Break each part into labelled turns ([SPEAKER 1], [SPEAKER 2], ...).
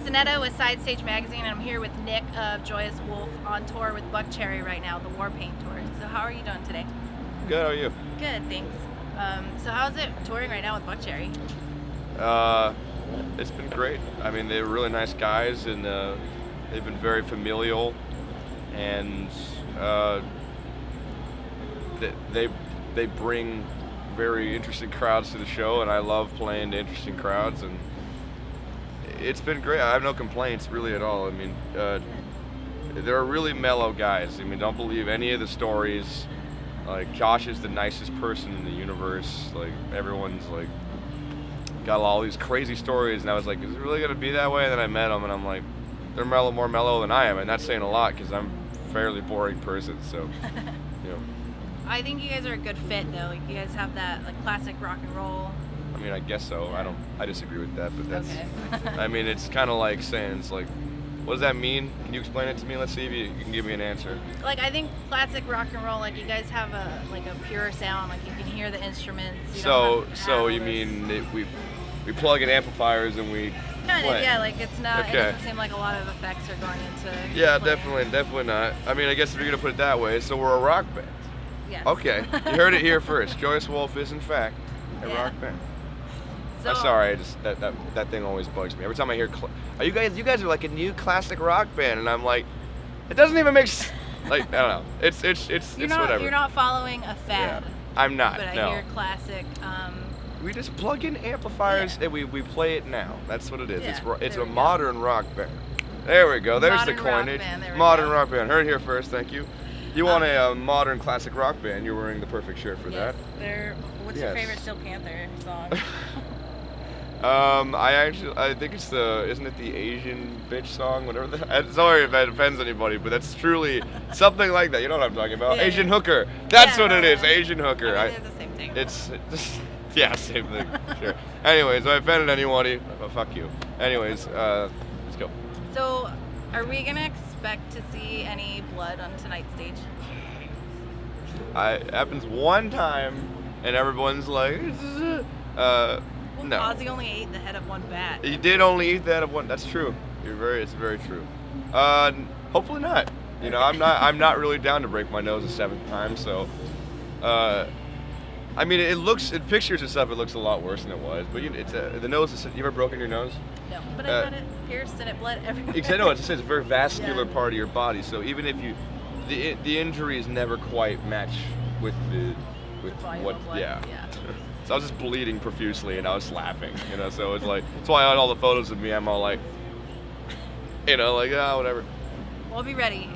[SPEAKER 1] Sonetta with Side Stage Magazine, and I'm here with Nick of Joyous Wolf on tour with Buckcherry right now, the Warpaint tour. So how are you doing today?
[SPEAKER 2] Good, how are you?
[SPEAKER 1] Good, thanks. So how's it touring right now with Buckcherry?
[SPEAKER 2] It's been great. I mean, they're really nice guys, and they've been very familial, and they bring very interesting crowds to the show, and I love playing to interesting crowds, and it's been great. I have no complaints really at all. I mean, they're really mellow guys. I mean, don't believe any of the stories. Like, Josh is the nicest person in the universe. Like, everyone's like got all these crazy stories, and I was like, is it really gonna be that way? And then I met them, and I'm like, they're more mellow than I am, and that's saying a lot because I'm a fairly boring person. So, you know.
[SPEAKER 1] I think you guys are a good fit, though. Like, you guys have that like classic rock and roll.
[SPEAKER 2] I mean, I guess so. I disagree with that, but that's.
[SPEAKER 1] Okay.
[SPEAKER 2] I mean, it's kind of like saying, it's like, what does that mean? Can you explain it to me? Let's see if you can give me an answer.
[SPEAKER 1] Like, I think classic rock and roll, like, you guys have a pure sound. Like, you can hear the instruments.
[SPEAKER 2] So you mean we plug in amplifiers and we
[SPEAKER 1] kind
[SPEAKER 2] play.
[SPEAKER 1] of, yeah. Like, it's not.
[SPEAKER 2] Okay.
[SPEAKER 1] It doesn't seem like a lot of effects are going into.
[SPEAKER 2] Yeah,
[SPEAKER 1] playing.
[SPEAKER 2] definitely not. I mean, I guess if you're gonna put it that way, so we're a rock band.
[SPEAKER 1] Yes.
[SPEAKER 2] Okay, you heard it here first. Joyous Wolf is in fact a rock band.
[SPEAKER 1] So,
[SPEAKER 2] I'm sorry, I just that thing always bugs me. Every time I hear, you guys are like a new classic rock band, and I'm like, it doesn't even make like, I don't know. It's whatever.
[SPEAKER 1] You're not following a fad.
[SPEAKER 2] Yeah, I'm not.
[SPEAKER 1] But I
[SPEAKER 2] no.
[SPEAKER 1] hear classic.
[SPEAKER 2] We just plug in amplifiers and we play it now. That's what it is.
[SPEAKER 1] Yeah,
[SPEAKER 2] It's a modern rock band. There we go. There's
[SPEAKER 1] modern
[SPEAKER 2] the coinage.
[SPEAKER 1] Modern
[SPEAKER 2] rock band. Heard it here first. Thank you. You want a modern classic rock band? You're wearing the perfect shirt for that.
[SPEAKER 1] What's your favorite Steel Panther song?
[SPEAKER 2] I think it's isn't it the Asian bitch song? Whatever. Sorry if that offends anybody, but that's truly something like that. You know what I'm talking about?
[SPEAKER 1] Yeah,
[SPEAKER 2] Asian
[SPEAKER 1] yeah.
[SPEAKER 2] hooker. That's what it is. Asian hooker.
[SPEAKER 1] I mean, they're the same thing.
[SPEAKER 2] It's yeah, same thing. Sure. Anyways, if I offended anybody, well, fuck you. Anyways, let's go.
[SPEAKER 1] So, are we gonna expect to see any blood on tonight's stage?
[SPEAKER 2] It happens one time, and everyone's like,
[SPEAKER 1] Well,
[SPEAKER 2] no.
[SPEAKER 1] Ozzy only ate the head of one bat.
[SPEAKER 2] He did only eat that of one. That's true. It's very true. Hopefully not. You know, I'm not really down to break my nose a seventh time. So, I mean, in pictures and stuff, it looks a lot worse than it was. But the nose. You ever broken your nose?
[SPEAKER 1] No, but I got it pierced and it bled everywhere.
[SPEAKER 2] Exactly. No, it's a very vascular part of your body. So even if the injuries never quite match with what.
[SPEAKER 1] Blood.
[SPEAKER 2] Yeah. So I was just bleeding profusely, and I was laughing, you know. So it's like, that's why on all the photos of me, I'm all like, you know, like, whatever.
[SPEAKER 1] Well, be ready.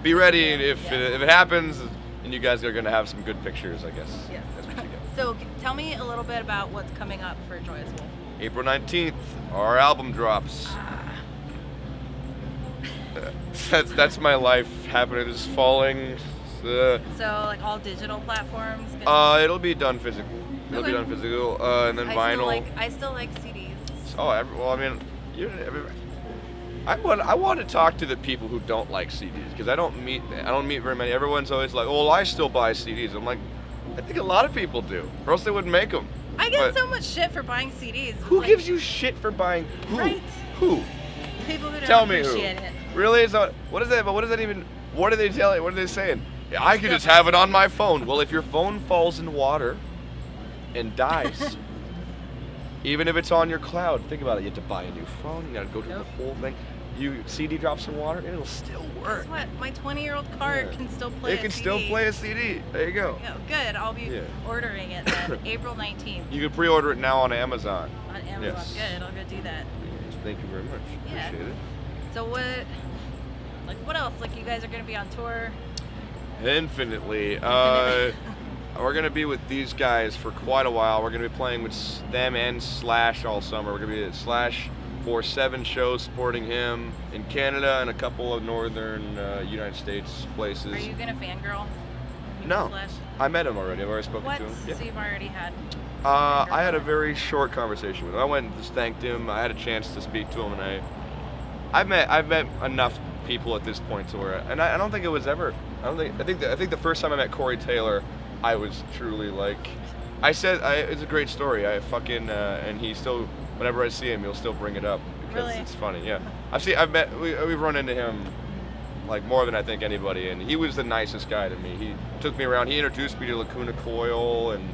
[SPEAKER 2] Be ready if it happens, and you guys are gonna have some good pictures, I guess.
[SPEAKER 1] Yes.
[SPEAKER 2] That's what you get.
[SPEAKER 1] So tell me a little bit about what's coming up for Joyous Wolf.
[SPEAKER 2] April 19th, our album drops. That's my life happening. It's falling.
[SPEAKER 1] So like all digital platforms.
[SPEAKER 2] It'll be done physical. It'll be done physical, and then vinyl.
[SPEAKER 1] I still like CDs.
[SPEAKER 2] Oh, well, I mean, I want to talk to the people who don't like CDs because I don't meet very many. Everyone's always like, "Oh, well, I still buy CDs." I'm like, I think a lot of people do, or else they wouldn't make them.
[SPEAKER 1] I get so much shit for buying CDs. It's
[SPEAKER 2] who gives you shit for buying? Who?
[SPEAKER 1] Right.
[SPEAKER 2] Who?
[SPEAKER 1] People who don't
[SPEAKER 2] Tell me
[SPEAKER 1] appreciate
[SPEAKER 2] who.
[SPEAKER 1] it.
[SPEAKER 2] Really? What is that? But what does that even? What are they telling? What are they saying? Yeah, I could just have it on my phone. Well, if your phone falls in water and dies, even if it's on your cloud, think about it. You have to buy a new phone. You got to go through the whole thing. CD drops in water, and it'll still work.
[SPEAKER 1] Guess what? My 20-year-old car can still play.
[SPEAKER 2] It can still play a CD. There you go.
[SPEAKER 1] Good. I'll be ordering it then, April 19th.
[SPEAKER 2] You can pre-order it now on Amazon.
[SPEAKER 1] On Amazon.
[SPEAKER 2] Yes.
[SPEAKER 1] Good. I'll go do that.
[SPEAKER 2] Thank you very much.
[SPEAKER 1] Yeah.
[SPEAKER 2] Appreciate it.
[SPEAKER 1] So what else? Like, you guys are gonna be on tour?
[SPEAKER 2] Infinitely. We're going to be with these guys for quite a while. We're going to be playing with them and Slash all summer. We're going to be at Slash for 7 shows supporting him in Canada and a couple of northern United States places.
[SPEAKER 1] Are you going to fangirl?
[SPEAKER 2] No.
[SPEAKER 1] Slash?
[SPEAKER 2] I met him already. I've already spoken to him.
[SPEAKER 1] Yeah. So you've already had...
[SPEAKER 2] I had a very short conversation with him. I went and just thanked him. I had a chance to speak to him, and I've met enough people at this point to where, and I don't think it was ever. I think the first time I met Corey Taylor, I was truly like, it's a great story. I fucking and he still, whenever I see him, he'll still bring it up because
[SPEAKER 1] Really?
[SPEAKER 2] it's funny. Yeah, we've run into him like more than I think anybody, and he was the nicest guy to me. He took me around. He introduced me to Lacuna Coil and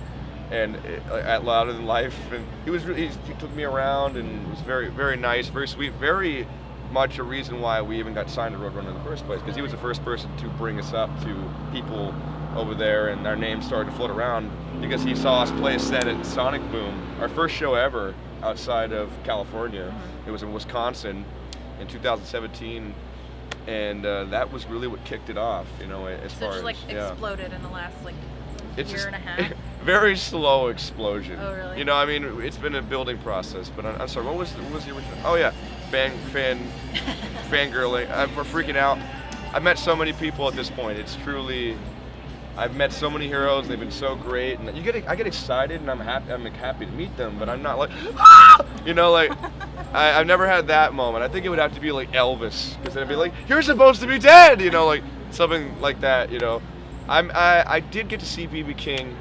[SPEAKER 2] at Louder Than Life, and he took me around and was very, very nice, very sweet, very much a reason why we even got signed to Roadrunner in the first place, because he was the first person to bring us up to people over there, and our names started to float around because he saw us play a set at Sonic Boom, our first show ever outside of California. It was in Wisconsin in 2017, and that was really what kicked it off, as
[SPEAKER 1] So
[SPEAKER 2] far
[SPEAKER 1] it
[SPEAKER 2] as
[SPEAKER 1] just like exploded in the last like year and a half.
[SPEAKER 2] Very slow explosion.
[SPEAKER 1] Oh, really?
[SPEAKER 2] I mean, it's been a building process. But I'm sorry, what was the original? Oh yeah, fangirling. We're freaking out. I've met so many people at this point. It's truly, I've met so many heroes. They've been so great, and I get excited, and I'm happy to meet them. But I'm not like, I've never had that moment. I think it would have to be like Elvis, because then it'd be like, you're supposed to be dead, like something like that. I did get to see B.B. King.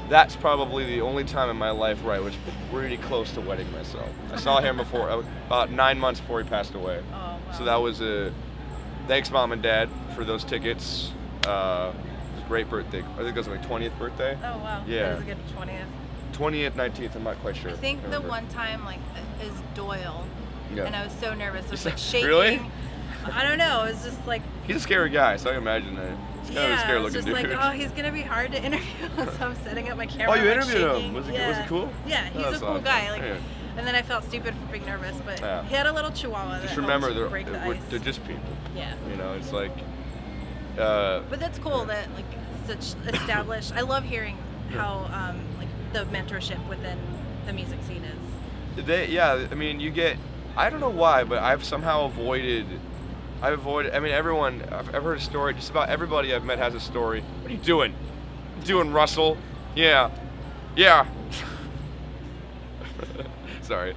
[SPEAKER 2] That's probably the only time in my life where I was really close to wetting myself. I saw him about 9 months before he passed away.
[SPEAKER 1] Oh, wow.
[SPEAKER 2] So that was thanks Mom and Dad for those tickets. It was a great birthday. I think it was my 20th birthday.
[SPEAKER 1] Oh wow.
[SPEAKER 2] Yeah.
[SPEAKER 1] That was a good 20th.
[SPEAKER 2] 20th, 19th, I'm not quite sure.
[SPEAKER 1] I think the one time is Doyle,
[SPEAKER 2] Yeah.
[SPEAKER 1] and I was so nervous. I was like shaking.
[SPEAKER 2] Really?
[SPEAKER 1] I don't know. It was just like.
[SPEAKER 2] He's a scary guy, so I can imagine that. He's kind of a scary
[SPEAKER 1] I was
[SPEAKER 2] looking
[SPEAKER 1] just
[SPEAKER 2] dude.
[SPEAKER 1] like, oh, he's gonna be hard to interview. So I'm setting up my camera.
[SPEAKER 2] Oh, you
[SPEAKER 1] like,
[SPEAKER 2] interviewed him?
[SPEAKER 1] shaking.
[SPEAKER 2] Was
[SPEAKER 1] Yeah.
[SPEAKER 2] he cool?
[SPEAKER 1] Yeah, he's
[SPEAKER 2] Oh,
[SPEAKER 1] a
[SPEAKER 2] that's
[SPEAKER 1] cool
[SPEAKER 2] awesome.
[SPEAKER 1] guy. Like,
[SPEAKER 2] Yeah.
[SPEAKER 1] and then I felt stupid for being nervous, but
[SPEAKER 2] Yeah.
[SPEAKER 1] he had a little chihuahua.
[SPEAKER 2] Just
[SPEAKER 1] that
[SPEAKER 2] remember,
[SPEAKER 1] helped break the ice.
[SPEAKER 2] they're just people.
[SPEAKER 1] Yeah.
[SPEAKER 2] It's like.
[SPEAKER 1] But that's cool that like such established. I love hearing how like the mentorship within the music scene is.
[SPEAKER 2] I mean, you get. I don't know why, but I've somehow avoided. I mean, everyone. I've heard a story. Just about everybody I've met has a story. What are you doing? Doing Russell? Yeah. Sorry.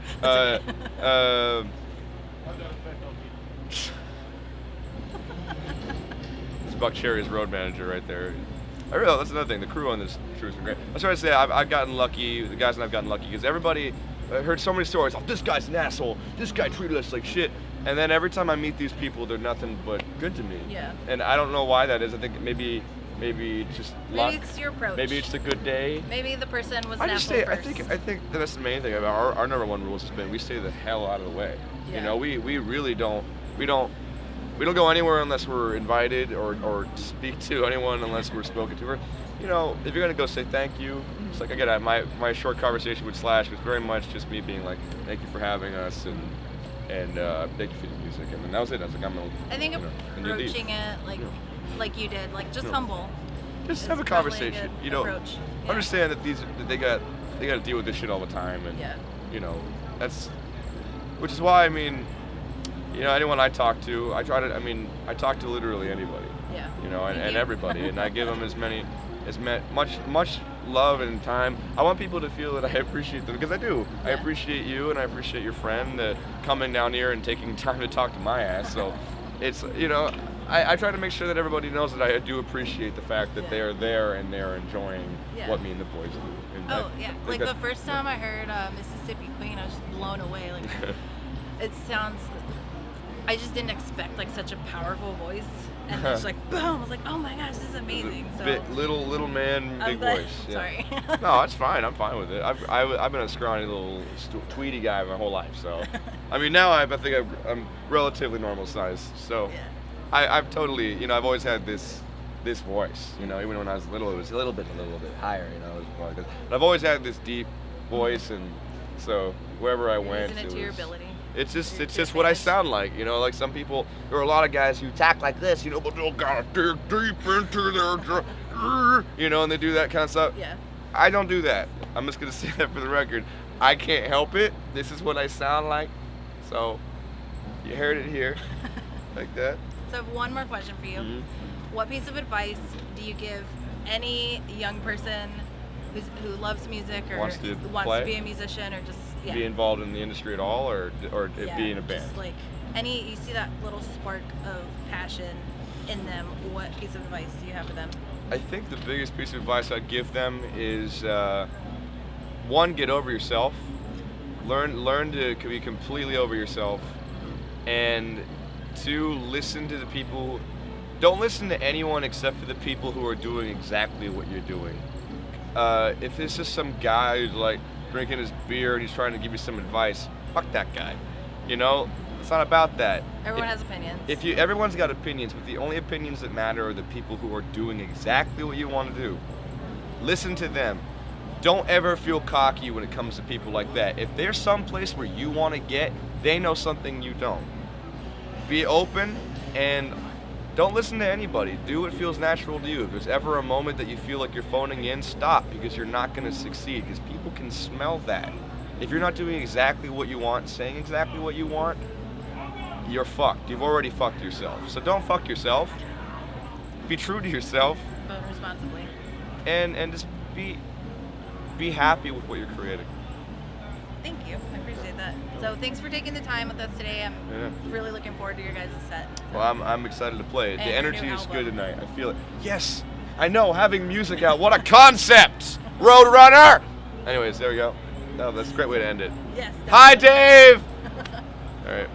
[SPEAKER 2] It's Buck Cherry's road manager right there. I realize that's another thing. The crew on this tour has been great. I was trying to say I've gotten lucky. The guys and I've gotten lucky because everybody. I heard so many stories. Oh, this guy's an asshole. This guy treated us like shit. And then every time I meet these people, they're nothing but good to me.
[SPEAKER 1] Yeah.
[SPEAKER 2] And I don't know why that is. I think maybe it's just luck.
[SPEAKER 1] Maybe it's your approach.
[SPEAKER 2] Maybe it's a good day.
[SPEAKER 1] Maybe the person was
[SPEAKER 2] I
[SPEAKER 1] an
[SPEAKER 2] just
[SPEAKER 1] asshole
[SPEAKER 2] stay.
[SPEAKER 1] first.
[SPEAKER 2] I think that's the main thing about our number one rules has been we stay the hell out of the way.
[SPEAKER 1] Yeah.
[SPEAKER 2] We really don't go anywhere unless we're invited or speak to anyone unless we're spoken to. If you're gonna go say thank you, it's like again my short conversation with Slash was very much just me being like thank you for having us and thank you for the music, and then that was it. I was like
[SPEAKER 1] I think
[SPEAKER 2] and you leave.
[SPEAKER 1] approaching it like you did, like just humble.
[SPEAKER 2] Just
[SPEAKER 1] is
[SPEAKER 2] have a
[SPEAKER 1] probably
[SPEAKER 2] conversation.
[SPEAKER 1] good approach. Yeah.
[SPEAKER 2] Understand that they got to deal with this shit all the time, and that's which is why anyone I talk to, I talk to literally anybody.
[SPEAKER 1] Yeah.
[SPEAKER 2] And everybody, and I give them much love and time. I want people to feel that I appreciate them because I do. Yeah. I appreciate you, and I appreciate your friend coming down here and taking time to talk to my ass. So it's I try to make sure that everybody knows that I do appreciate the fact that they are there and they're enjoying what me and the boys do. And
[SPEAKER 1] like the first time I heard Mississippi Queen, I was just blown away. Like it sounds. I just didn't expect like such a powerful voice, and it's like boom! I was like, oh my gosh, this is amazing. So
[SPEAKER 2] little man, big voice. Yeah.
[SPEAKER 1] Sorry.
[SPEAKER 2] No, it's fine. I'm fine with it. I've been a scrawny little tweety guy my whole life. So, I mean now I think I'm relatively normal size. So, I've totally I've always had this voice. Even when I was little, it was a little bit higher. But I've always had this deep voice, and so wherever I went,
[SPEAKER 1] using it to your ability.
[SPEAKER 2] It's just what I sound like, like some people, there are a lot of guys who talk like this, but they'll gotta dig deep into their, and they do that kind of stuff.
[SPEAKER 1] Yeah.
[SPEAKER 2] I don't do that. I'm just gonna say that for the record. I can't help it. This is what I sound like. So, you heard it here, like that.
[SPEAKER 1] So I have one more question for you.
[SPEAKER 2] Mm-hmm.
[SPEAKER 1] What piece of advice do you give any young person who loves music or
[SPEAKER 2] wants to
[SPEAKER 1] be a musician or just
[SPEAKER 2] be involved in the industry at all, or be in a band?
[SPEAKER 1] Just like you see that little spark of passion in them. What piece of advice do you have for them?
[SPEAKER 2] I think the biggest piece of advice I'd give them is one, get over yourself. Learn to be completely over yourself, and to listen to the people. Don't listen to anyone except for the people who are doing exactly what you're doing. If it's just some guy who's like drinking his beer and he's trying to give you some advice, fuck that guy. You know, it's not about that.
[SPEAKER 1] Everyone has opinions.
[SPEAKER 2] Everyone's got opinions, but the only opinions that matter are the people who are doing exactly what you want to do. Listen to them. Don't ever feel cocky when it comes to people like that. If there's some place where you want to get, they know something you don't. Be open and don't listen to anybody. Do what feels natural to you. If there's ever a moment that you feel like you're phoning in, stop, because you're not going to succeed, because people can smell that. If you're not doing exactly what you want, saying exactly what you want, you're fucked. You've already fucked yourself. So don't fuck yourself. Be true to yourself.
[SPEAKER 1] But responsibly.
[SPEAKER 2] And just be happy with what you're creating.
[SPEAKER 1] Thank you. I appreciate that. So thanks for taking the time with us today. I'm really looking forward to your guys' set.
[SPEAKER 2] Well, I'm excited to play it.
[SPEAKER 1] And
[SPEAKER 2] the
[SPEAKER 1] your
[SPEAKER 2] energy
[SPEAKER 1] new
[SPEAKER 2] is
[SPEAKER 1] album.
[SPEAKER 2] good tonight. I feel it. Yes, I know. Having music out. What a concept, Roadrunner. Anyways, there we go. Oh, that's a great way to end it.
[SPEAKER 1] Yes.
[SPEAKER 2] Hi, Dave. All right.